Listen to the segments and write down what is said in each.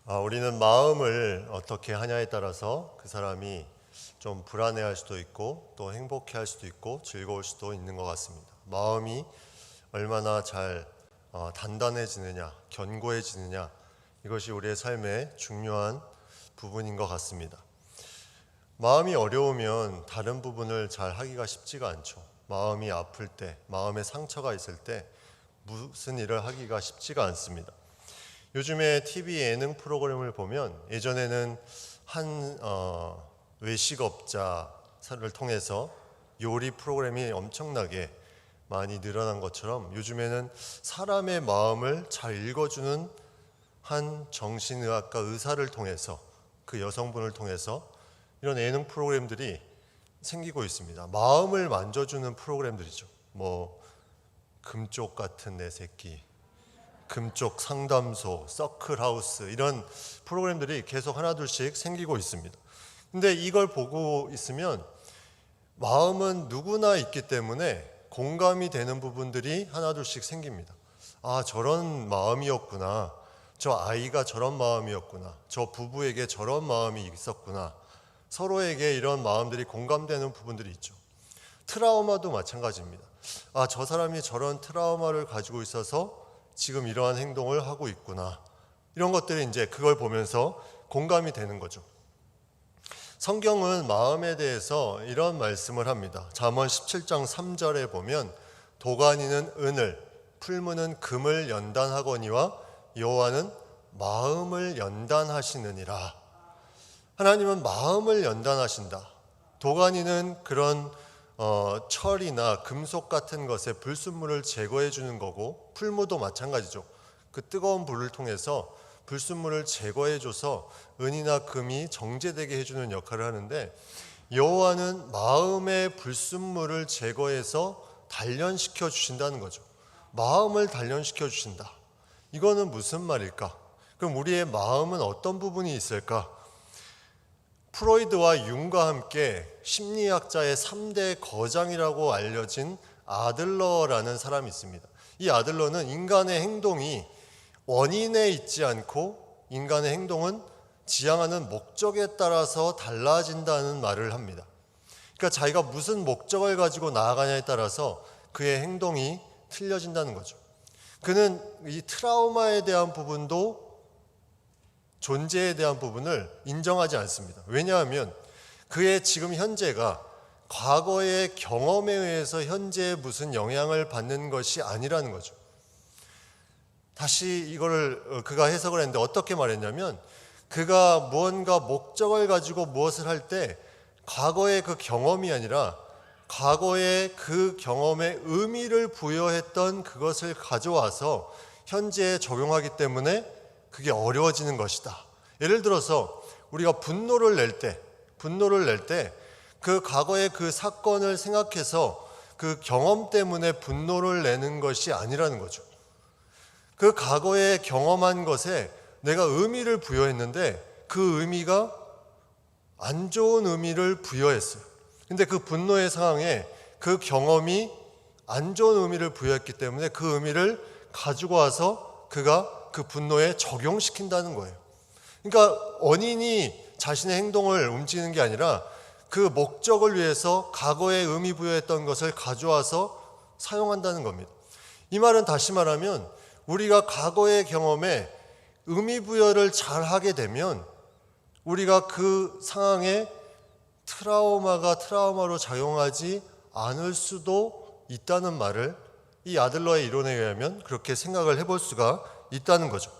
우리는 마음을 어떻게 하냐에 따라서 그 사람이 좀 불안해할 수도 있고 또 행복해할 수도 있고 즐거울 수도 있는 것 같습니다. 마음이 얼마나 잘 단단해지느냐, 견고해지느냐, 이것이 우리의 삶의 중요한 부분인 것 같습니다. 마음이 어려우면 다른 부분을 잘 하기가 쉽지가 않죠. 마음이 아플 때, 마음에 상처가 있을 때 무슨 일을 하기가 쉽지가 않습니다. 요즘에 TV 예능 프로그램을 보면 예전에는 한 외식업자를 통해서 요리 프로그램이 엄청나게 많이 늘어난 것처럼 요즘에는 사람의 마음을 잘 읽어주는 한 정신의학과 의사를 통해서, 그 여성분을 통해서 이런 예능 프로그램들이 생기고 있습니다. 마음을 만져주는 프로그램들이죠. 금쪽 같은 내 새끼, 금쪽 상담소, 서클하우스, 이런 프로그램들이 계속 하나둘씩 생기고 있습니다. 근데 이걸 보고 있으면 마음은 누구나 있기 때문에 공감이 되는 부분들이 하나둘씩 생깁니다. 저런 마음이었구나, 저 아이가 저런 마음이었구나, 저 부부에게 저런 마음이 있었구나, 서로에게 이런 마음들이 공감되는 부분들이 있죠. 트라우마도 마찬가지입니다. 저 사람이 저런 트라우마를 가지고 있어서 지금 이러한 행동을 하고 있구나, 이런 것들이 이제 그걸 보면서 공감이 되는 거죠. 성경은 마음에 대해서 이런 말씀을 합니다. 잠언 17장 3절에 보면 도가니는 은을, 풀무는 금을 연단하거니와 여호와는 마음을 연단하시느니라. 하나님은 마음을 연단하신다. 도가니는 그런 철이나 금속 같은 것에 불순물을 제거해 주는 거고, 풀무도 마찬가지죠. 그 뜨거운 불을 통해서 불순물을 제거해 줘서 은이나 금이 정제되게 해주는 역할을 하는데, 여호와는 마음의 불순물을 제거해서 단련시켜 주신다는 거죠. 마음을 단련시켜 주신다. 이거는 무슨 말일까? 그럼 우리의 마음은 어떤 부분이 있을까? 프로이드와 융과 함께 심리학자의 3대 거장이라고 알려진 아들러라는 사람이 있습니다. 이 아들러는 인간의 행동이 원인에 있지 않고 인간의 행동은 지향하는 목적에 따라서 달라진다는 말을 합니다. 그러니까 자기가 무슨 목적을 가지고 나아가냐에 따라서 그의 행동이 틀려진다는 거죠. 그는 이 트라우마에 대한 부분도, 존재에 대한 부분을 인정하지 않습니다. 왜냐하면 그의 지금 현재가 과거의 경험에 의해서 현재에 무슨 영향을 받는 것이 아니라는 거죠. 다시 이거를 그가 해석을 했는데 어떻게 말했냐면, 그가 무언가 목적을 가지고 무엇을 할 때 과거의 그 경험이 아니라 과거의 그 경험에 의미를 부여했던 그것을 가져와서 현재에 적용하기 때문에 그게 어려워지는 것이다. 예를 들어서 우리가 분노를 낼 때 그 과거의 그 사건을 생각해서 그 경험 때문에 분노를 내는 것이 아니라는 거죠. 그 과거에 경험한 것에 내가 의미를 부여했는데 그 의미가 안 좋은 의미를 부여했어요. 근데 그 분노의 상황에 그 경험이 안 좋은 의미를 부여했기 때문에 그 의미를 가지고 와서 그가 그 분노에 적용시킨다는 거예요. 그러니까 원인이 자신의 행동을 움직이는 게 아니라 그 목적을 위해서 과거에 의미 부여했던 것을 가져와서 사용한다는 겁니다. 이 말은 다시 말하면 우리가 과거의 경험에 의미 부여를 잘 하게 되면 우리가 그 상황에 트라우마가 트라우마로 작용하지 않을 수도 있다는 말을 이 아들러의 이론에 의하면 그렇게 생각을 해볼 수가 있다는 거죠.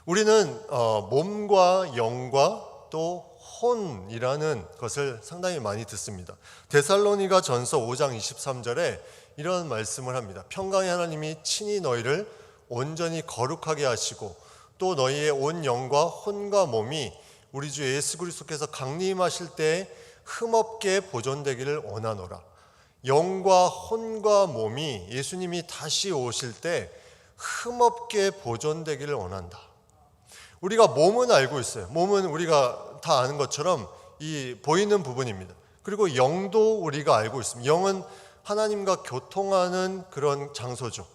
우리는 몸과 영과 또 혼이라는 것을 상당히 많이 듣습니다. 데살로니가 전서 5장 23절에 이런 말씀을 합니다. 평강의 하나님이 친히 너희를 온전히 거룩하게 하시고 또 너희의 온 영과 혼과 몸이 우리 주 예수 그리스도께서 강림하실 때 흠없게 보존되기를 원하노라. 영과 혼과 몸이 예수님이 다시 오실 때 흠없게 보존되기를 원한다. 우리가 몸은 알고 있어요. 몸은 우리가 다 아는 것처럼 이 보이는 부분입니다. 그리고 영도 우리가 알고 있습니다. 영은 하나님과 교통하는 그런 장소죠.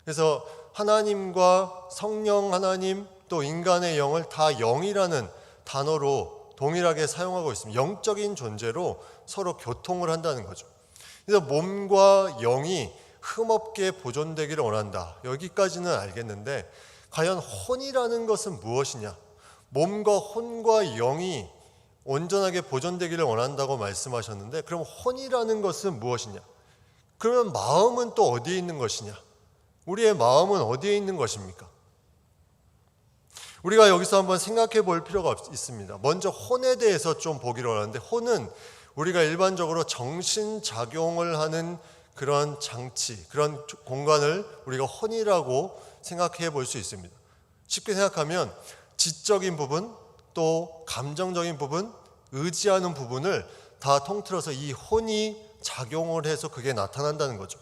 그래서 하나님과 성령 하나님 또 인간의 영을 다 영이라는 단어로 동일하게 사용하고 있습니다. 영적인 존재로 서로 교통을 한다는 거죠. 그래서 몸과 영이 흠없게 보존되기를 원한다. 여기까지는 알겠는데 과연 혼이라는 것은 무엇이냐? 몸과 혼과 영이 온전하게 보존되기를 원한다고 말씀하셨는데 그럼 혼이라는 것은 무엇이냐? 그러면 마음은 또 어디에 있는 것이냐? 우리의 마음은 어디에 있는 것입니까? 우리가 여기서 한번 생각해 볼 필요가 있습니다. 먼저 혼에 대해서 좀 보기를 원하는데 혼은 우리가 일반적으로 정신작용을 하는 그런 장치, 그런 공간을 우리가 혼이라고 생각해 볼 수 있습니다. 쉽게 생각하면 지적인 부분, 또 감정적인 부분, 의지하는 부분을 다 통틀어서 이 혼이 작용을 해서 그게 나타난다는 거죠.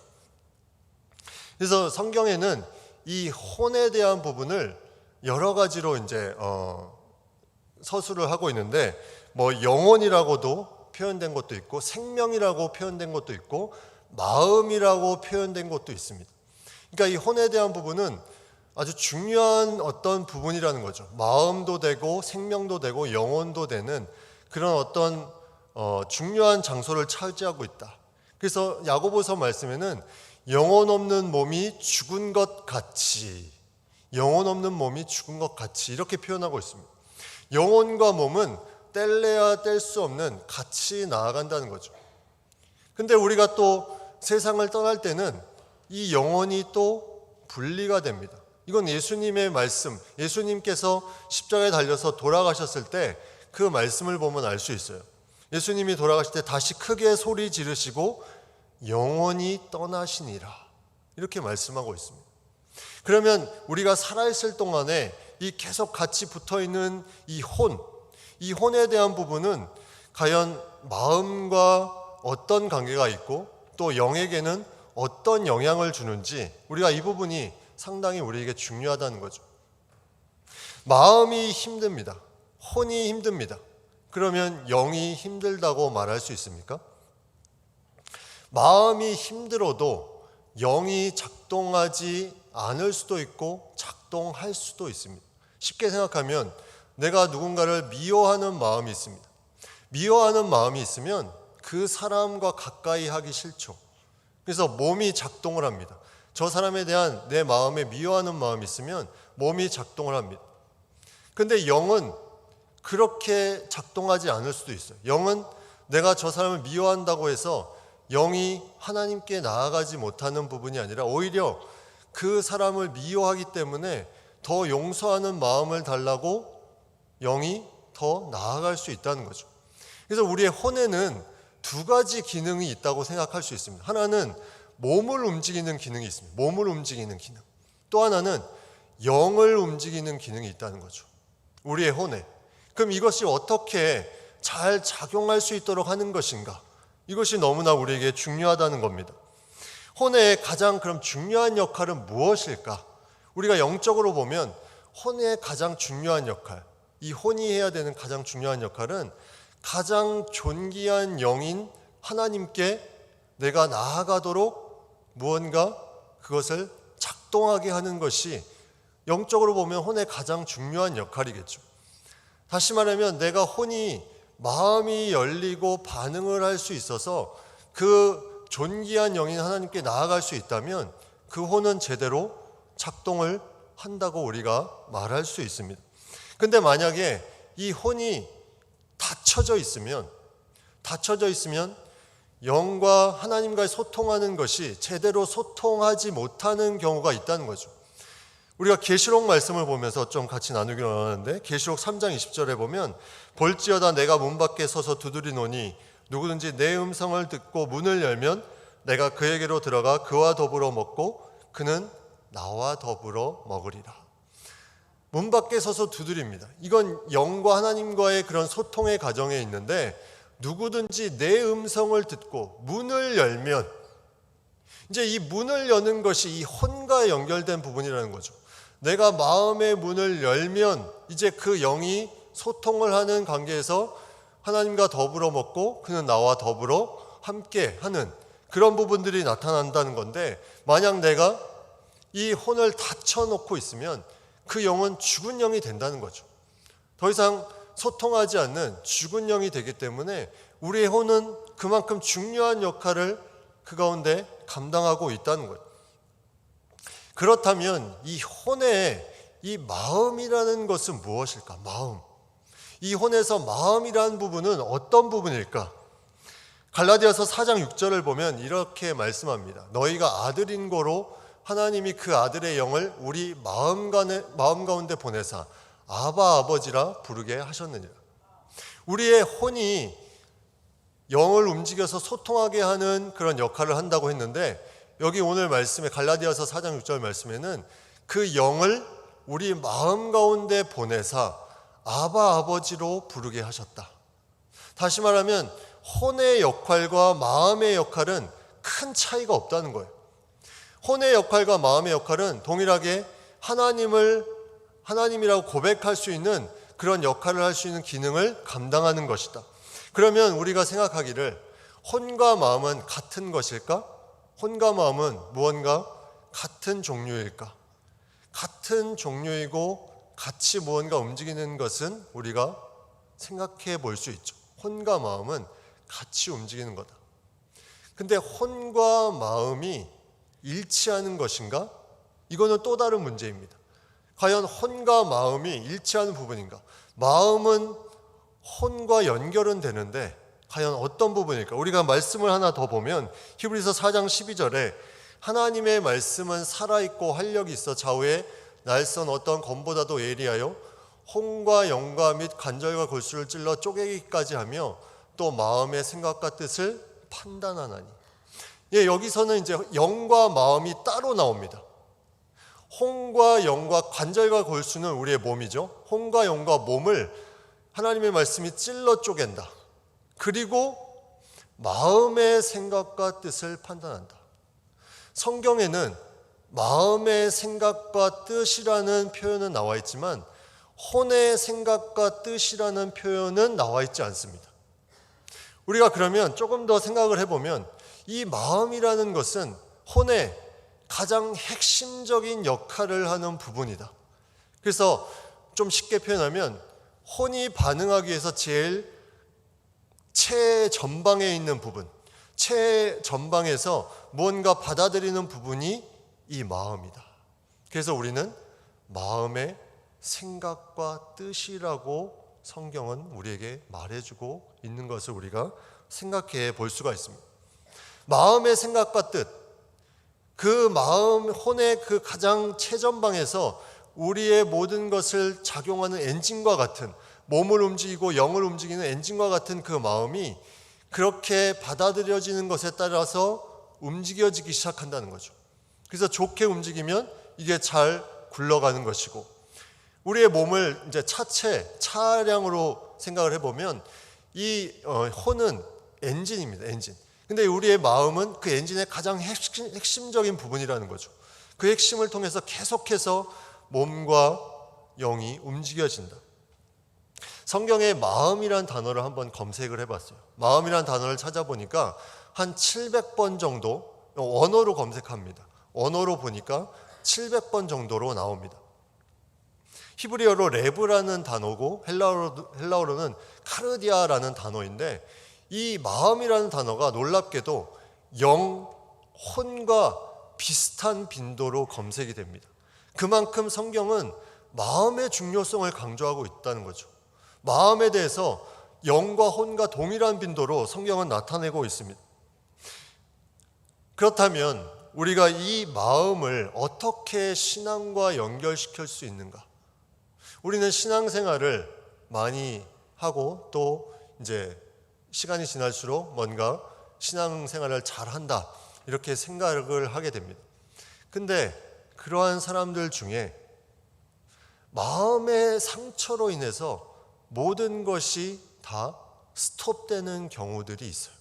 그래서 성경에는 이 혼에 대한 부분을 여러 가지로 이제 서술을 하고 있는데 뭐 영혼이라고도 표현된 것도 있고 생명이라고 표현된 것도 있고 마음이라고 표현된 것도 있습니다. 그러니까 이 혼에 대한 부분은 아주 중요한 어떤 부분이라는 거죠. 마음도 되고 생명도 되고 영혼도 되는 그런 어떤 중요한 장소를 차지하고 있다. 그래서 야고보서 말씀에는 영혼 없는 몸이 죽은 것 같이, 영혼 없는 몸이 죽은 것 같이 이렇게 표현하고 있습니다. 영혼과 몸은 뗄래야 뗄 수 없는 같이 나아간다는 거죠. 근데 우리가 또 세상을 떠날 때는 이 영혼이 또 분리가 됩니다. 이건 예수님의 말씀, 예수님께서 십자가에 달려서 돌아가셨을 때 그 말씀을 보면 알 수 있어요. 예수님이 돌아가실 때 다시 크게 소리 지르시고 영원히 떠나시니라 이렇게 말씀하고 있습니다. 그러면 우리가 살아있을 동안에 이 계속 같이 붙어있는 이 혼에 대한 부분은 과연 마음과 어떤 관계가 있고 또 영에게는 어떤 영향을 주는지 우리가 이 부분이 상당히 우리에게 중요하다는 거죠. 마음이 힘듭니다. 혼이 힘듭니다. 그러면 영이 힘들다고 말할 수 있습니까? 마음이 힘들어도 영이 작동하지 않을 수도 있고 작동할 수도 있습니다. 쉽게 생각하면 내가 누군가를 미워하는 마음이 있습니다. 미워하는 마음이 있으면 그 사람과 가까이 하기 싫죠. 그래서 몸이 작동을 합니다. 저 사람에 대한 내 마음에 미워하는 마음이 있으면 몸이 작동을 합니다. 근데 영은 그렇게 작동하지 않을 수도 있어요. 영은 내가 저 사람을 미워한다고 해서 영이 하나님께 나아가지 못하는 부분이 아니라 오히려 그 사람을 미워하기 때문에 더 용서하는 마음을 달라고 영이 더 나아갈 수 있다는 거죠. 그래서 우리의 혼에는 두 가지 기능이 있다고 생각할 수 있습니다. 하나는 몸을 움직이는 기능이 있습니다. 몸을 움직이는 기능. 또 하나는 영을 움직이는 기능이 있다는 거죠. 우리의 혼에. 그럼 이것이 어떻게 잘 작용할 수 있도록 하는 것인가? 이것이 너무나 우리에게 중요하다는 겁니다. 혼의 가장 그럼 중요한 역할은 무엇일까? 우리가 영적으로 보면 혼의 가장 중요한 역할, 이 혼이 해야 되는 가장 중요한 역할은 가장 존귀한 영인 하나님께 내가 나아가도록 무언가 그것을 작동하게 하는 것이 영적으로 보면 혼의 가장 중요한 역할이겠죠. 다시 말하면 내가 혼이 마음이 열리고 반응을 할 수 있어서 그 존귀한 영인 하나님께 나아갈 수 있다면 그 혼은 제대로 작동을 한다고 우리가 말할 수 있습니다. 근데 만약에 이 혼이 닫혀져 있으면 영과 하나님과 소통하는 것이 제대로 소통하지 못하는 경우가 있다는 거죠. 우리가 계시록 말씀을 보면서 좀 같이 나누기로 하는데 계시록 3장 20절에 보면 볼지어다 내가 문 밖에 서서 두드리노니 누구든지 내 음성을 듣고 문을 열면 내가 그에게로 들어가 그와 더불어 먹고 그는 나와 더불어 먹으리라. 문 밖에 서서 두드립니다. 이건 영과 하나님과의 그런 소통의 과정에 있는데 누구든지 내 음성을 듣고 문을 열면 이제 이 문을 여는 것이 이 혼과 연결된 부분이라는 거죠. 내가 마음의 문을 열면 이제 그 영이 소통을 하는 관계에서 하나님과 더불어 먹고 그는 나와 더불어 함께 하는 그런 부분들이 나타난다는 건데 만약 내가 이 혼을 닫혀놓고 있으면 그 영은 죽은 영이 된다는 거죠. 더 이상 소통하지 않는 죽은 영이 되기 때문에 우리의 혼은 그만큼 중요한 역할을 그 가운데 감당하고 있다는 거예요. 그렇다면 이 혼의 이 마음이라는 것은 무엇일까? 마음. 이 혼에서 마음이라는 부분은 어떤 부분일까? 갈라디아서 4장 6절을 보면 이렇게 말씀합니다. 너희가 아들인 거로 하나님이 그 아들의 영을 우리 마음 가운데 보내사 아바 아버지라 부르게 하셨느니라. 우리의 혼이 영을 움직여서 소통하게 하는 그런 역할을 한다고 했는데, 여기 오늘 말씀에 갈라디아서 4장 6절 말씀에는 그 영을 우리 마음 가운데 보내사 아바 아버지로 부르게 하셨다. 다시 말하면 혼의 역할과 마음의 역할은 큰 차이가 없다는 거예요. 혼의 역할과 마음의 역할은 동일하게 하나님이라고 고백할 수 있는 그런 역할을 할 수 있는 기능을 감당하는 것이다. 그러면 우리가 생각하기를 혼과 마음은 같은 것일까? 혼과 마음은 무언가 같은 종류일까? 같은 종류이고 같이 무언가 움직이는 것은 우리가 생각해 볼 수 있죠. 혼과 마음은 같이 움직이는 거다. 근데 혼과 마음이 일치하는 것인가? 이거는 또 다른 문제입니다. 과연 혼과 마음이 일치하는 부분인가? 마음은 혼과 연결은 되는데 과연 어떤 부분일까? 우리가 말씀을 하나 더 보면 히브리서 4장 12절에 하나님의 말씀은 살아있고 활력이 있어 좌우에 날선 어떤 검보다도 예리하여 혼과 영과 및 관절과 골수를 찔러 쪼개기까지 하며 또 마음의 생각과 뜻을 판단하나니. 여기서는 이제 영과 마음이 따로 나옵니다. 혼과 영과 관절과 골수는 우리의 몸이죠. 혼과 영과 몸을 하나님의 말씀이 찔러 쪼갠다. 그리고 마음의 생각과 뜻을 판단한다. 성경에는 마음의 생각과 뜻이라는 표현은 나와 있지만 혼의 생각과 뜻이라는 표현은 나와 있지 않습니다. 우리가 그러면 조금 더 생각을 해보면 이 마음이라는 것은 혼의 가장 핵심적인 역할을 하는 부분이다. 그래서 좀 쉽게 표현하면 혼이 반응하기 위해서 제일 최전방에 있는 부분, 최전방에서 무언가 받아들이는 부분이 이 마음이다. 그래서 우리는 마음의 생각과 뜻이라고 성경은 우리에게 말해주고 있는 것을 우리가 생각해 볼 수가 있습니다. 마음의 생각과 뜻, 그 마음, 혼의 그 가장 최전방에서 우리의 모든 것을 작용하는 엔진과 같은, 몸을 움직이고 영을 움직이는 엔진과 같은 그 마음이 그렇게 받아들여지는 것에 따라서 움직여지기 시작한다는 거죠. 그래서 좋게 움직이면 이게 잘 굴러가는 것이고, 우리의 몸을 이제 차량으로 생각을 해보면 이 혼은 엔진입니다. 엔진. 근데 우리의 마음은 그 엔진의 가장 핵심적인 부분이라는 거죠. 그 핵심을 통해서 계속해서 몸과 영이 움직여진다. 성경에 마음이란 단어를 한번 검색을 해봤어요. 마음이란 단어를 찾아보니까 한 700번 정도, 언어로 검색합니다. 언어로 보니까 700번 정도로 나옵니다. 히브리어로 레브라는 단어고 헬라어로는 카르디아라는 단어인데, 이 마음이라는 단어가 놀랍게도 영, 혼과 비슷한 빈도로 검색이 됩니다. 그만큼 성경은 마음의 중요성을 강조하고 있다는 거죠. 마음에 대해서 영과 혼과 동일한 빈도로 성경은 나타내고 있습니다. 그렇다면 우리가 이 마음을 어떻게 신앙과 연결시킬 수 있는가? 우리는 신앙생활을 많이 하고 또 이제 시간이 지날수록 뭔가 신앙생활을 잘한다 이렇게 생각을 하게 됩니다. 근데 그러한 사람들 중에 마음의 상처로 인해서 모든 것이 다 스톱되는 경우들이 있어요.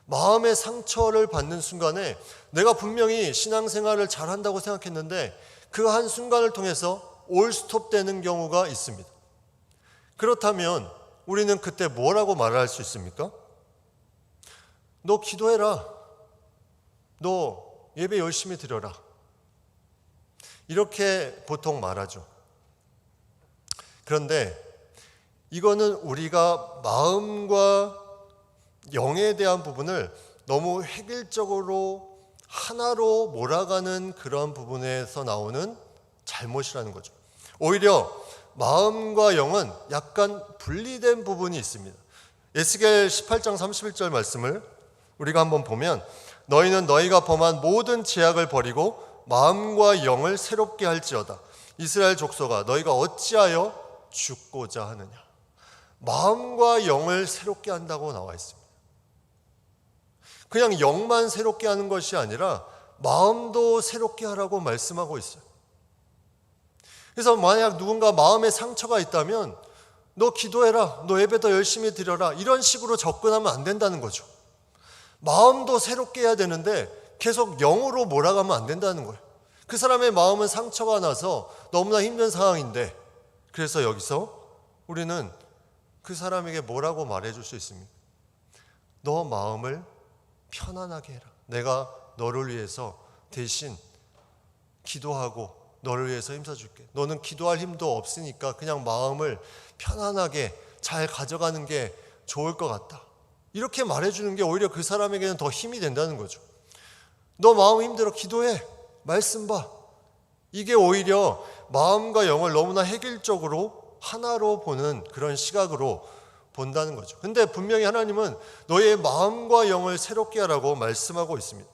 마음의 상처를 받는 순간에 내가 분명히 신앙생활을 잘한다고 생각했는데 그 한순간을 통해서 올 스톱되는 경우가 있습니다. 그렇다면 우리는 그때 뭐라고 말할 수 있습니까? 너 기도해라. 너 예배 열심히 드려라. 이렇게 보통 말하죠. 그런데 이거는 우리가 마음과 영에 대한 부분을 너무 획일적으로 하나로 몰아가는 그런 부분에서 나오는 잘못이라는 거죠. 오히려 마음과 영은 약간 분리된 부분이 있습니다. 에스겔 18장 31절 말씀을 우리가 한번 보면, 너희는 너희가 범한 모든 죄악을 버리고 마음과 영을 새롭게 할지어다. 이스라엘 족속아, 너희가 어찌하여 죽고자 하느냐. 마음과 영을 새롭게 한다고 나와 있습니다. 그냥 영만 새롭게 하는 것이 아니라 마음도 새롭게 하라고 말씀하고 있어요. 그래서 만약 누군가 마음에 상처가 있다면 너 기도해라, 너 예배 더 열심히 드려라, 이런 식으로 접근하면 안 된다는 거죠. 마음도 새롭게 해야 되는데 계속 영으로 몰아가면 안 된다는 거예요. 그 사람의 마음은 상처가 나서 너무나 힘든 상황인데, 그래서 여기서 우리는 그 사람에게 뭐라고 말해줄 수 있습니까? 너 마음을 편안하게 해라. 내가 너를 위해서 대신 기도하고 너를 위해서 힘써줄게. 너는 기도할 힘도 없으니까 그냥 마음을 편안하게 잘 가져가는 게 좋을 것 같다. 이렇게 말해주는 게 오히려 그 사람에게는 더 힘이 된다는 거죠. 너 마음 힘들어, 기도해, 말씀 봐. 이게 오히려 마음과 영을 너무나 획일적으로 하나로 보는 그런 시각으로 본다는 거죠. 근데 분명히 하나님은 너의 마음과 영을 새롭게 하라고 말씀하고 있습니다.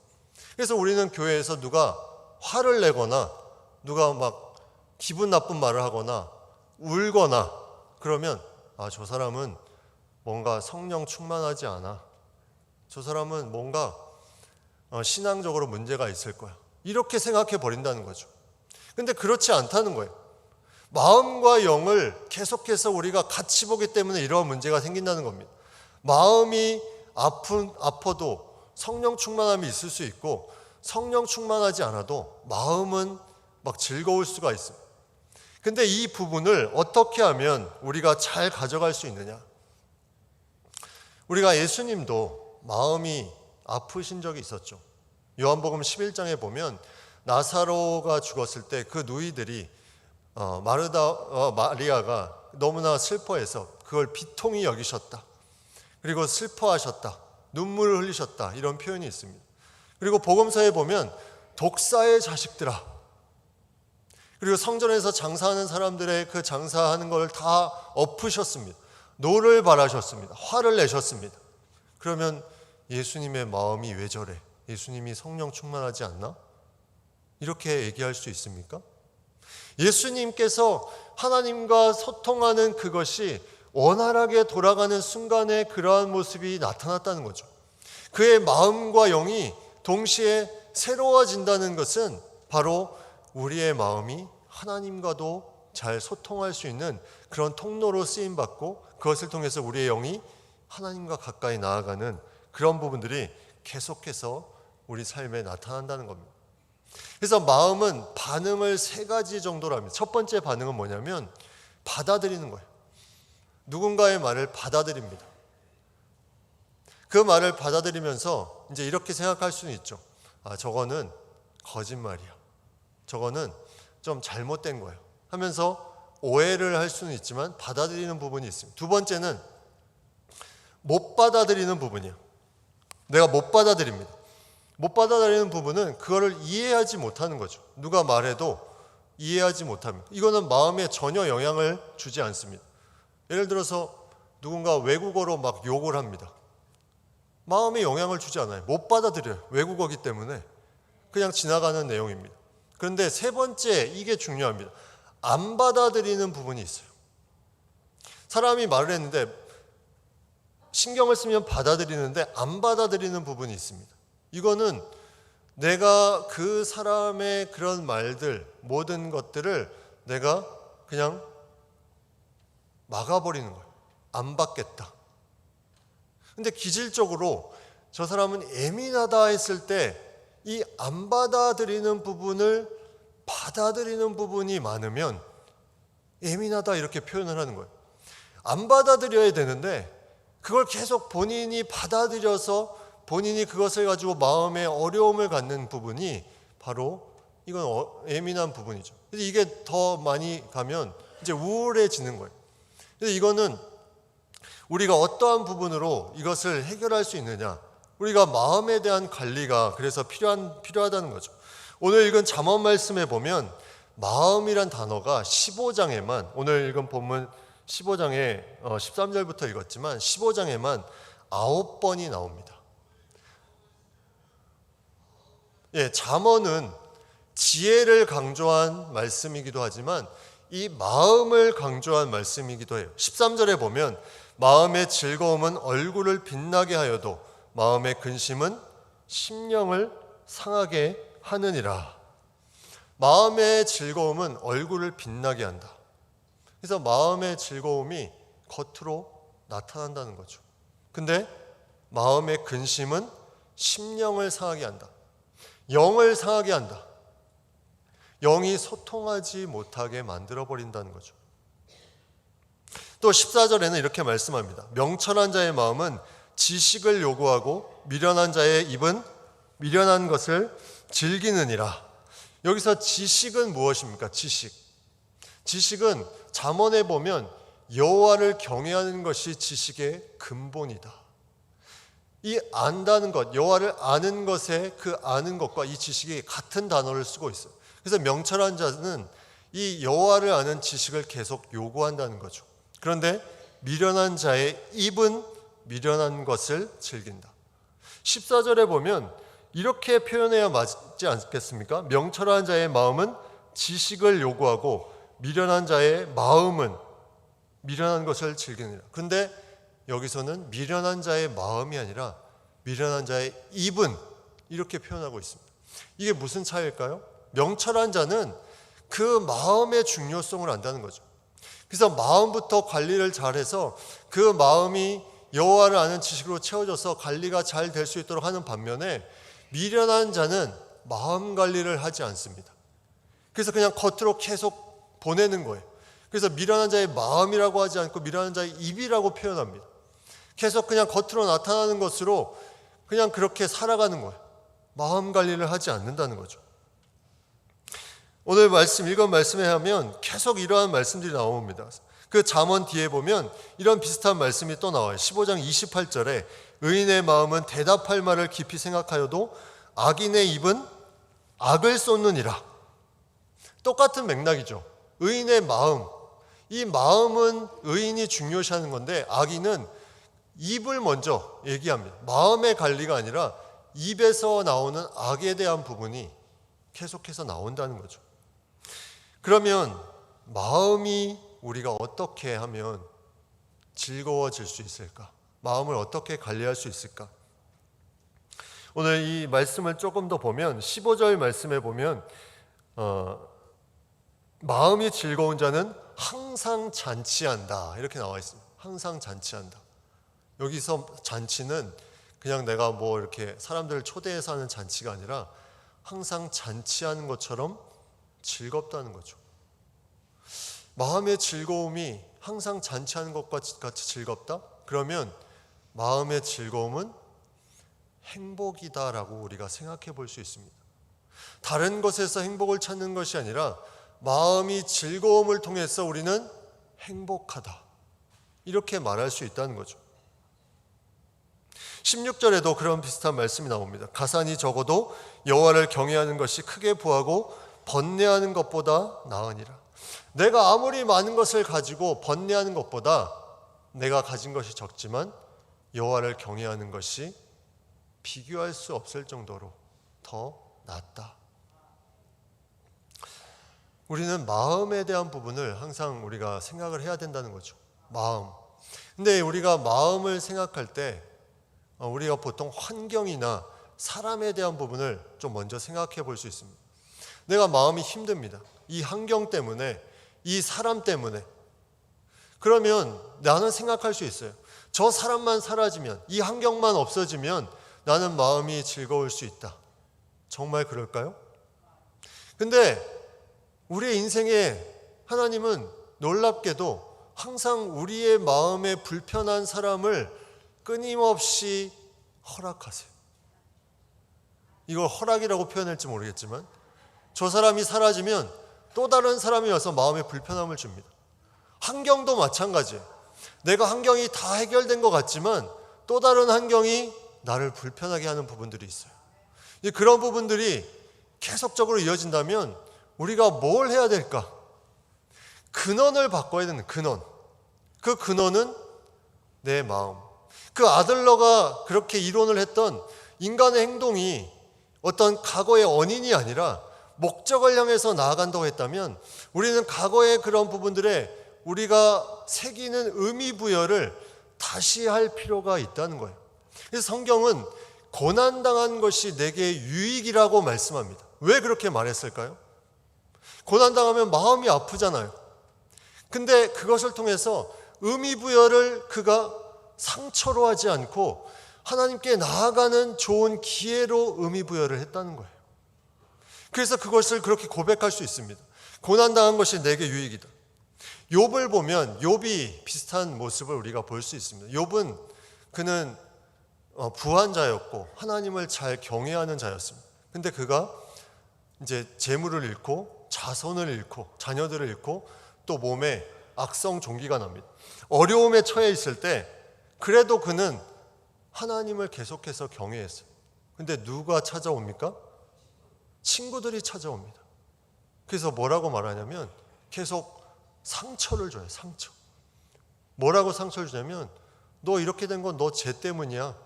그래서 우리는 교회에서 누가 화를 내거나 누가 막 기분 나쁜 말을 하거나 울거나 그러면 저 사람은 뭔가 성령 충만하지 않아. 저 사람은 뭔가 신앙적으로 문제가 있을 거야. 이렇게 생각해 버린다는 거죠. 근데 그렇지 않다는 거예요. 마음과 영을 계속해서 우리가 같이 보기 때문에 이러한 문제가 생긴다는 겁니다. 마음이 아파도 성령 충만함이 있을 수 있고, 성령 충만하지 않아도 마음은 막 즐거울 수가 있습니다. 근데 이 부분을 어떻게 하면 우리가 잘 가져갈 수 있느냐? 우리가 예수님도 마음이 아프신 적이 있었죠. 요한복음 11장에 보면 나사로가 죽었을 때 그 누이들이 마리아가 너무나 슬퍼해서 그걸 비통히 여기셨다. 그리고 슬퍼하셨다. 눈물을 흘리셨다. 이런 표현이 있습니다. 그리고 복음서에 보면 독사의 자식들아. 그리고 성전에서 장사하는 사람들의 그 장사하는 걸 다 엎으셨습니다. 노를 바라셨습니다. 화를 내셨습니다. 그러면 예수님의 마음이 왜 저래? 예수님이 성령 충만하지 않나? 이렇게 얘기할 수 있습니까? 예수님께서 하나님과 소통하는 그것이 원활하게 돌아가는 순간에 그러한 모습이 나타났다는 거죠. 그의 마음과 영이 동시에 새로워진다는 것은 바로 우리의 마음이 하나님과도 잘 소통할 수 있는 그런 통로로 쓰임받고, 그것을 통해서 우리의 영이 하나님과 가까이 나아가는 그런 부분들이 계속해서 우리 삶에 나타난다는 겁니다. 그래서 마음은 반응을 3가지 정도로 합니다. 첫 번째 반응은 뭐냐면 받아들이는 거예요. 누군가의 말을 받아들입니다. 그 말을 받아들이면서 이제 이렇게 생각할 수는 있죠. 저거는 거짓말이야. 저거는 좀 잘못된 거예요. 하면서 오해를 할 수는 있지만 받아들이는 부분이 있습니다. 두 번째는 못 받아들이는 부분이에요. 내가 못 받아들입니다. 못 받아들이는 부분은 그거를 이해하지 못하는 거죠. 누가 말해도 이해하지 못합니다. 이거는 마음에 전혀 영향을 주지 않습니다. 예를 들어서 누군가 외국어로 막 욕을 합니다. 마음에 영향을 주지 않아요. 못 받아들여요. 외국어기 때문에 그냥 지나가는 내용입니다. 그런데 3번째, 이게 중요합니다. 안 받아들이는 부분이 있어요. 사람이 말을 했는데 신경을 쓰면 받아들이는데 안 받아들이는 부분이 있습니다. 이거는 내가 그 사람의 그런 말들, 모든 것들을 내가 그냥 막아버리는 거예요. 안 받겠다. 근데 기질적으로 저 사람은 예민하다 했을 때 이 안 받아들이는 부분을 받아들이는 부분이 많으면 예민하다 이렇게 표현을 하는 거예요. 안 받아들여야 되는데 그걸 계속 본인이 받아들여서 본인이 그것을 가지고 마음에 어려움을 갖는 부분이 바로 이건 예민한 부분이죠. 그래서 이게 더 많이 가면 이제 우울해지는 거예요. 그래서 이거는 우리가 어떠한 부분으로 이것을 해결할 수 있느냐, 우리가 마음에 대한 관리가 그래서 필요하다는 거죠. 오늘 읽은 잠언 말씀에 보면 마음이란 단어가 15장에만, 오늘 읽은 본문 15장에 13절부터 읽었지만 15장에만 9번이 나옵니다. 잠언은 지혜를 강조한 말씀이기도 하지만 이 마음을 강조한 말씀이기도 해요. 13절에 보면 마음의 즐거움은 얼굴을 빛나게 하여도 마음의 근심은 심령을 상하게 하느니라. 마음의 즐거움은 얼굴을 빛나게 한다. 그래서 마음의 즐거움이 겉으로 나타난다는 거죠. 근데 마음의 근심은 심령을 상하게 한다. 영을 상하게 한다. 영이 소통하지 못하게 만들어버린다는 거죠. 또 14절에는 이렇게 말씀합니다. 명철한 자의 마음은 지식을 요구하고 미련한 자의 입은 미련한 것을 즐기느니라. 여기서 지식은 무엇입니까? 지식은 잠언에 보면 여호와를 경외하는 것이 지식의 근본이다. 이 안다는 것, 여호와를 아는 것에 그 아는 것과 이 지식이 같은 단어를 쓰고 있어요. 그래서 명철한 자는 이 여호와를 아는 지식을 계속 요구한다는 거죠. 그런데 미련한 자의 입은 미련한 것을 즐긴다. 14절에 보면 이렇게 표현해야 맞지 않겠습니까? 명철한 자의 마음은 지식을 요구하고 미련한 자의 마음은 미련한 것을 즐기느니라. 그런데 여기서는 미련한 자의 마음이 아니라 미련한 자의 입은 이렇게 표현하고 있습니다. 이게 무슨 차이일까요? 명철한 자는 그 마음의 중요성을 안다는 거죠. 그래서 마음부터 관리를 잘해서 그 마음이 여호와를 아는 지식으로 채워져서 관리가 잘 될 수 있도록 하는 반면에 미련한 자는 마음 관리를 하지 않습니다. 그래서 그냥 겉으로 계속 보내는 거예요. 그래서 미련한 자의 마음이라고 하지 않고 미련한 자의 입이라고 표현합니다. 계속 그냥 겉으로 나타나는 것으로 그냥 그렇게 살아가는 거예요. 마음 관리를 하지 않는다는 거죠. 오늘 읽은 말씀에 하면 계속 이러한 말씀들이 나옵니다. 그 잠언 뒤에 보면 이런 비슷한 말씀이 또 나와요. 15장 28절에 의인의 마음은 대답할 말을 깊이 생각하여도 악인의 입은 악을 쏟느니라. 똑같은 맥락이죠. 의인의 마음, 이 마음은 의인이 중요시하는 건데 악인은 입을 먼저 얘기합니다. 마음의 관리가 아니라 입에서 나오는 악에 대한 부분이 계속해서 나온다는 거죠. 그러면 마음이 우리가 어떻게 하면 즐거워질 수 있을까? 마음을 어떻게 관리할 수 있을까? 오늘 이 말씀을 조금 더 보면 15절 말씀에 보면 마음이 즐거운 자는 항상 잔치한다 이렇게 나와 있습니다. 항상 잔치한다. 여기서 잔치는 그냥 내가 뭐 이렇게 사람들을 초대해서 하는 잔치가 아니라 항상 잔치하는 것처럼 즐겁다는 거죠. 마음의 즐거움이 항상 잔치하는 것과 같이 즐겁다? 그러면 마음의 즐거움은 행복이다라고 우리가 생각해 볼 수 있습니다. 다른 것에서 행복을 찾는 것이 아니라 마음이 즐거움을 통해서 우리는 행복하다. 이렇게 말할 수 있다는 거죠. 16절에도 그런 비슷한 말씀이 나옵니다. 가산이 적어도 여호와를 경외하는 것이 크게 부하고 번뇌하는 것보다 나으니라. 내가 아무리 많은 것을 가지고 번뇌하는 것보다 내가 가진 것이 적지만 여호와를 경외하는 것이 비교할 수 없을 정도로 더 낫다. 우리는 마음에 대한 부분을 항상 우리가 생각을 해야 된다는 거죠. 마음. 근데 우리가 마음을 생각할 때 우리가 보통 환경이나 사람에 대한 부분을 좀 먼저 생각해 볼 수 있습니다. 내가 마음이 힘듭니다. 이 환경 때문에, 이 사람 때문에. 그러면 나는 생각할 수 있어요. 저 사람만 사라지면, 이 환경만 없어지면 나는 마음이 즐거울 수 있다. 정말 그럴까요? 근데 우리의 인생에 하나님은 놀랍게도 항상 우리의 마음에 불편한 사람을 끊임없이 허락하세요. 이걸 허락이라고 표현할지 모르겠지만 저 사람이 사라지면 또 다른 사람이 와서 마음에 불편함을 줍니다. 환경도 마찬가지예요. 내가 환경이 다 해결된 것 같지만 또 다른 환경이 나를 불편하게 하는 부분들이 있어요. 그런 부분들이 계속적으로 이어진다면 우리가 뭘 해야 될까? 근원을 바꿔야 되는 근원. 그 근원은 내 마음. 그 아들러가 그렇게 이론을 했던 인간의 행동이 어떤 과거의 원인이 아니라 목적을 향해서 나아간다고 했다면 우리는 과거의 그런 부분들에 우리가 새기는 의미 부여를 다시 할 필요가 있다는 거예요. 그래서 성경은 고난당한 것이 내게 유익이라고 말씀합니다. 왜 그렇게 말했을까요? 고난당하면 마음이 아프잖아요. 근데 그것을 통해서 의미 부여를 그가 상처로 하지 않고 하나님께 나아가는 좋은 기회로 의미 부여를 했다는 거예요. 그래서 그것을 그렇게 고백할 수 있습니다. 고난당한 것이 내게 유익이다. 욥을 보면 욥이 비슷한 모습을 우리가 볼 수 있습니다. 욥은 그는 부한 자였고 하나님을 잘 경외하는 자였습니다. 근데 그가 이제 재물을 잃고 자손을 잃고 자녀들을 잃고 또 몸에 악성 종기가 납니다. 어려움에 처해 있을 때 그래도 그는 하나님을 계속해서 경외했어요. 근데 누가 찾아옵니까? 친구들이 찾아옵니다. 그래서 뭐라고 말하냐면 계속 상처를 줘요. 상처. 뭐라고 상처를 주냐면 너 이렇게 된 건 너 죄 때문이야.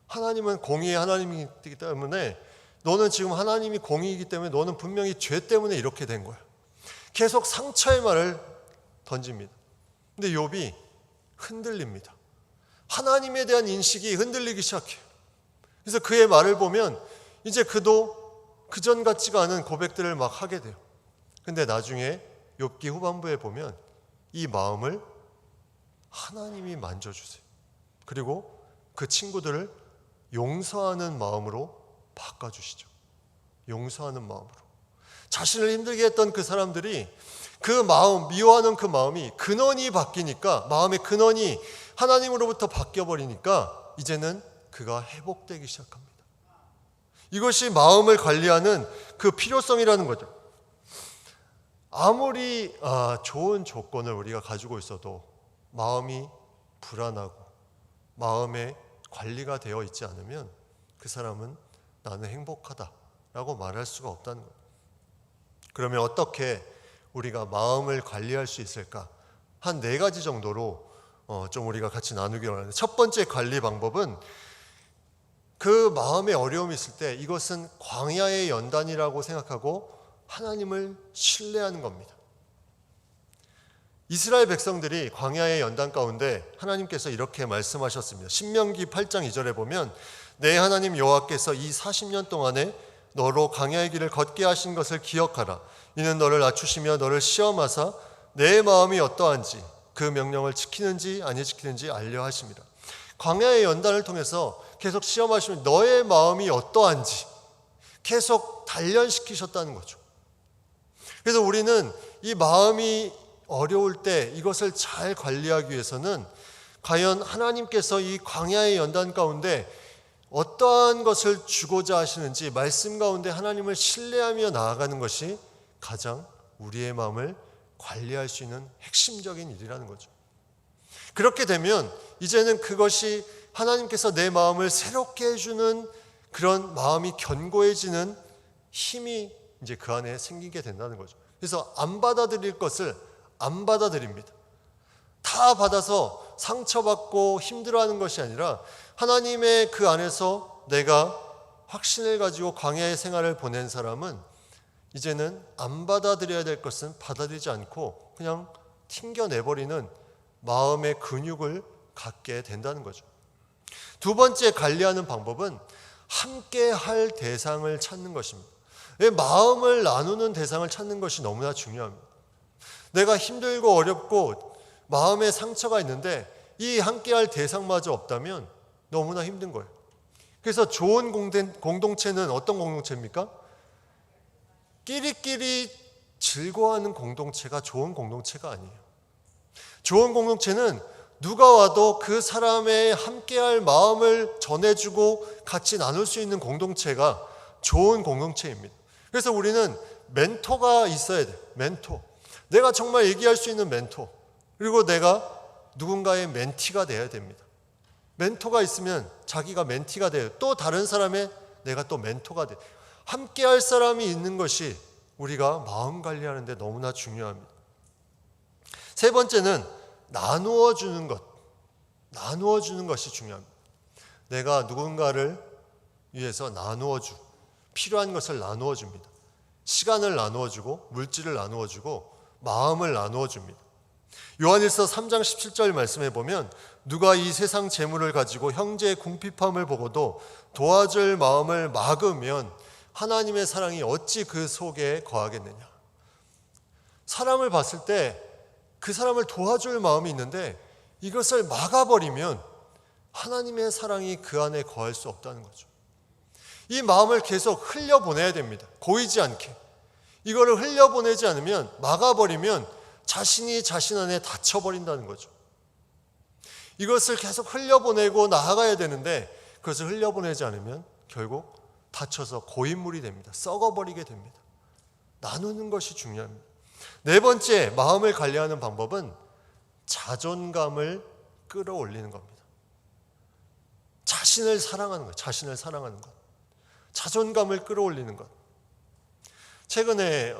하나님은 공의의 하나님이기 때문에 너는 지금 하나님이 공의이기 때문에 너는 분명히 죄 때문에 이렇게 된 거야. 계속 상처의 말을 던집니다. 근데 욥이 흔들립니다. 하나님에 대한 인식이 흔들리기 시작해요. 그래서 그의 말을 보면 이제 그도 그전 같지가 않은 고백들을 막 하게 돼요. 근데 나중에 욥기 후반부에 보면 이 마음을 하나님이 만져주세요. 그리고 그 친구들을 용서하는 마음으로 바꿔주시죠. 용서하는 마음으로. 자신을 힘들게 했던 그 사람들이 그 마음, 미워하는 그 마음이 근원이 바뀌니까, 마음의 근원이 하나님으로부터 바뀌어버리니까 이제는 그가 회복되기 시작합니다. 이것이 마음을 관리하는 그 필요성이라는 거죠. 아무리 좋은 조건을 우리가 가지고 있어도 마음이 불안하고 마음의 관리가 되어 있지 않으면 그 사람은 나는 행복하다라고 말할 수가 없다는 거예요. 그러면 어떻게 우리가 마음을 관리할 수 있을까? 한 4가지 정도로 좀 우리가 같이 나누기 원하는데, 첫 번째 관리 방법은 그 마음에 어려움이 있을 때 이것은 광야의 연단이라고 생각하고 하나님을 신뢰하는 겁니다. 이스라엘 백성들이 광야의 연단 가운데 하나님께서 이렇게 말씀하셨습니다. 신명기 8장 2절에 보면 내 하나님 여호와께서 이 40년 동안에 너로 광야의 길을 걷게 하신 것을 기억하라. 이는 너를 낮추시며 너를 시험하사 내 마음이 어떠한지 그 명령을 지키는지 아니 지키는지 알려 하십니다. 광야의 연단을 통해서 계속 시험하시면 너의 마음이 어떠한지 계속 단련시키셨다는 거죠. 그래서 우리는 이 마음이 어려울 때 이것을 잘 관리하기 위해서는 과연 하나님께서 이 광야의 연단 가운데 어떠한 것을 주고자 하시는지 말씀 가운데 하나님을 신뢰하며 나아가는 것이 가장 우리의 마음을 관리할 수 있는 핵심적인 일이라는 거죠. 그렇게 되면 이제는 그것이 하나님께서 내 마음을 새롭게 해주는 그런 마음이 견고해지는 힘이 이제 그 안에 생기게 된다는 거죠. 그래서 안 받아들일 것을 안 받아들입니다. 다 받아서 상처받고 힘들어하는 것이 아니라 하나님의 그 안에서 내가 확신을 가지고 광야의 생활을 보낸 사람은 이제는 안 받아들여야 될 것은 받아들이지 않고 그냥 튕겨내버리는 마음의 근육을 갖게 된다는 거죠. 두 번째 관리하는 방법은 함께 할 대상을 찾는 것입니다. 마음을 나누는 대상을 찾는 것이 너무나 중요합니다. 내가 힘들고 어렵고 마음에 상처가 있는데 이 함께 할 대상마저 없다면 너무나 힘든 거예요. 그래서 좋은 공동체는 어떤 공동체입니까? 끼리끼리 즐거워하는 공동체가 좋은 공동체가 아니에요. 좋은 공동체는 누가 와도 그 사람의 함께할 마음을 전해주고 같이 나눌 수 있는 공동체가 좋은 공동체입니다. 그래서 우리는 멘토가 있어야 돼. 멘토. 내가 정말 얘기할 수 있는 멘토. 그리고 내가 누군가의 멘티가 돼야 됩니다. 멘토가 있으면 자기가 멘티가 돼요. 또 다른 사람의 내가 또 멘토가 돼. 함께 할 사람이 있는 것이 우리가 마음 관리하는 데 너무나 중요합니다. 세 번째는 나누어 주는 것. 나누어 주는 것이 중요합니다. 내가 누군가를 위해서 나누어 주. 필요한 것을 나누어 줍니다. 시간을 나누어 주고 물질을 나누어 주고 마음을 나누어 줍니다. 요한일서 3장 17절 말씀해 보면 누가 이 세상 재물을 가지고 형제의 궁핍함을 보고도 도와줄 마음을 막으면 하나님의 사랑이 어찌 그 속에 거하겠느냐. 사람을 봤을 때 그 사람을 도와줄 마음이 있는데 이것을 막아버리면 하나님의 사랑이 그 안에 거할 수 없다는 거죠. 이 마음을 계속 흘려보내야 됩니다. 고이지 않게. 이거를 흘려보내지 않으면, 막아버리면 자신이 자신 안에 닫혀버린다는 거죠. 이것을 계속 흘려보내고 나아가야 되는데 그것을 흘려보내지 않으면 결국 닫혀서 고인물이 됩니다. 썩어버리게 됩니다. 나누는 것이 중요합니다. 네 번째, 마음을 관리하는 방법은 자존감을 끌어올리는 겁니다. 자신을 사랑하는 것, 자신을 사랑하는 것. 자존감을 끌어올리는 것. 최근에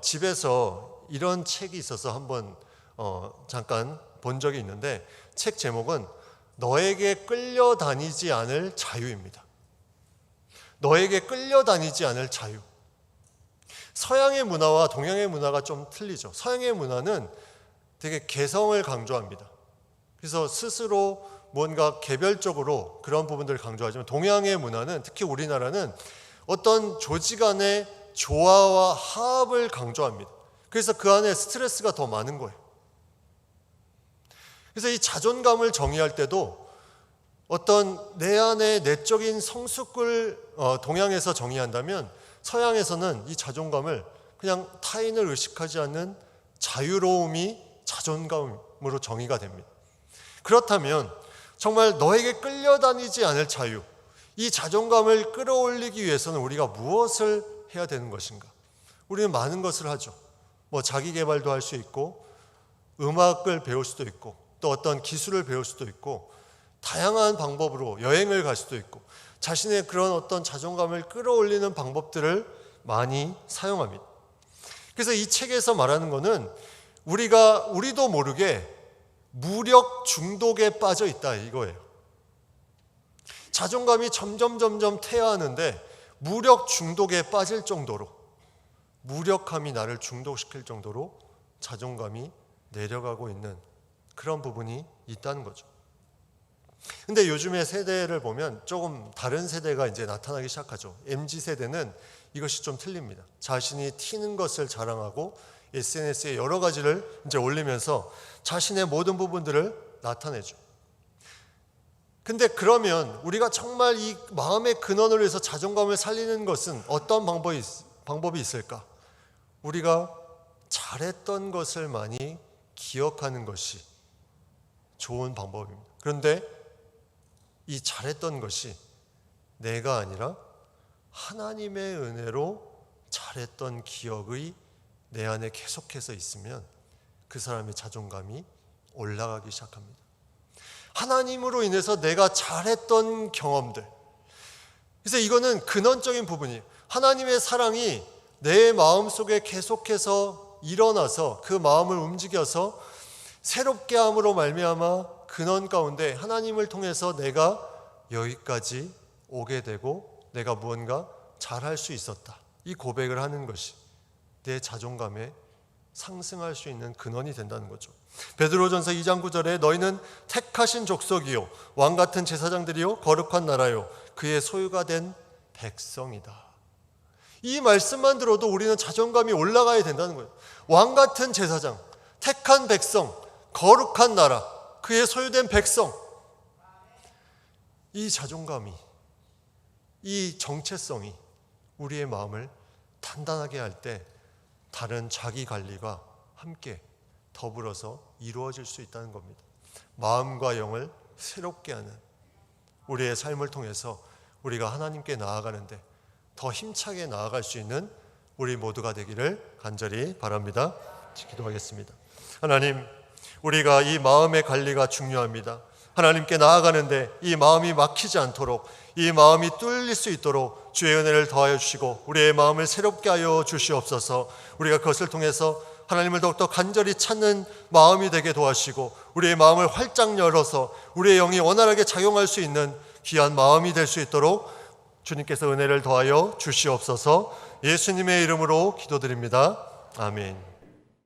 집에서 이런 책이 있어서 한번 잠깐 본 적이 있는데 책 제목은 너에게 끌려다니지 않을 자유입니다. 너에게 끌려다니지 않을 자유. 서양의 문화와 동양의 문화가 좀 틀리죠. 서양의 문화는 되게 개성을 강조합니다. 그래서 스스로 뭔가 개별적으로 그런 부분들을 강조하지만 동양의 문화는, 특히 우리나라는 어떤 조직 안의 조화와 화합을 강조합니다. 그래서 그 안에 스트레스가 더 많은 거예요. 그래서 이 자존감을 정의할 때도 어떤 내 안의 내적인 성숙을 동양에서 정의한다면 서양에서는 이 자존감을 그냥 타인을 의식하지 않는 자유로움이 자존감으로 정의가 됩니다. 그렇다면 정말 너에게 끌려다니지 않을 자유, 이 자존감을 끌어올리기 위해서는 우리가 무엇을 해야 되는 것인가? 우리는 많은 것을 하죠. 자기 개발도 할 수 있고 음악을 배울 수도 있고 또 어떤 기술을 배울 수도 있고 다양한 방법으로 여행을 갈 수도 있고 자신의 그런 어떤 자존감을 끌어올리는 방법들을 많이 사용합니다. 그래서 이 책에서 말하는 것은 우리도 모르게 무력 중독에 빠져 있다 이거예요. 자존감이 점점 퇴화하는데 무력 중독에 빠질 정도로, 무력함이 나를 중독시킬 정도로 자존감이 내려가고 있는 그런 부분이 있다는 거죠. 근데 요즘의 세대를 보면 조금 다른 세대가 이제 나타나기 시작하죠. MZ세대는 이것이 좀 틀립니다. 자신이 튀는 것을 자랑하고 SNS에 여러 가지를 이제 올리면서 자신의 모든 부분들을 나타내죠. 근데 그러면 우리가 정말 이 마음의 근원을 위해서 자존감을 살리는 것은 어떤 방법이 있을까? 우리가 잘했던 것을 많이 기억하는 것이 좋은 방법입니다. 그런데 이 잘했던 것이 내가 아니라 하나님의 은혜로 잘했던 기억이 내 안에 계속해서 있으면 그 사람의 자존감이 올라가기 시작합니다. 하나님으로 인해서 내가 잘했던 경험들. 그래서 이거는 근원적인 부분이에요. 하나님의 사랑이 내 마음속에 계속해서 일어나서 그 마음을 움직여서 새롭게 함으로 말미암아 근원 가운데 하나님을 통해서 내가 여기까지 오게 되고 내가 무언가 잘할 수 있었다. 이 고백을 하는 것이 내 자존감에 상승할 수 있는 근원이 된다는 거죠. 베드로전서 2장 9절에 너희는 택하신 족속이요 왕같은 제사장들이요 거룩한 나라요 그의 소유가 된 백성이다. 이 말씀만 들어도 우리는 자존감이 올라가야 된다는 거예요. 왕같은 제사장, 택한 백성, 거룩한 나라, 그의 소유된 백성. 이 자존감이, 이 정체성이 우리의 마음을 단단하게 할 때 다른 자기 관리가 함께 더불어서 이루어질 수 있다는 겁니다. 마음과 영을 새롭게 하는 우리의 삶을 통해서 우리가 하나님께 나아가는데 더 힘차게 나아갈 수 있는 우리 모두가 되기를 간절히 바랍니다. 기도하겠습니다. 하나님, 우리가 이 마음의 관리가 중요합니다. 하나님께 나아가는데 이 마음이 막히지 않도록, 이 마음이 뚫릴 수 있도록 주의 은혜를 더하여 주시고 우리의 마음을 새롭게 하여 주시옵소서. 우리가 그것을 통해서 하나님을 더욱더 간절히 찾는 마음이 되게 도와주시고 우리의 마음을 활짝 열어서 우리의 영이 원활하게 작용할 수 있는 귀한 마음이 될 수 있도록 주님께서 은혜를 더하여 주시옵소서. 예수님의 이름으로 기도드립니다. 아멘.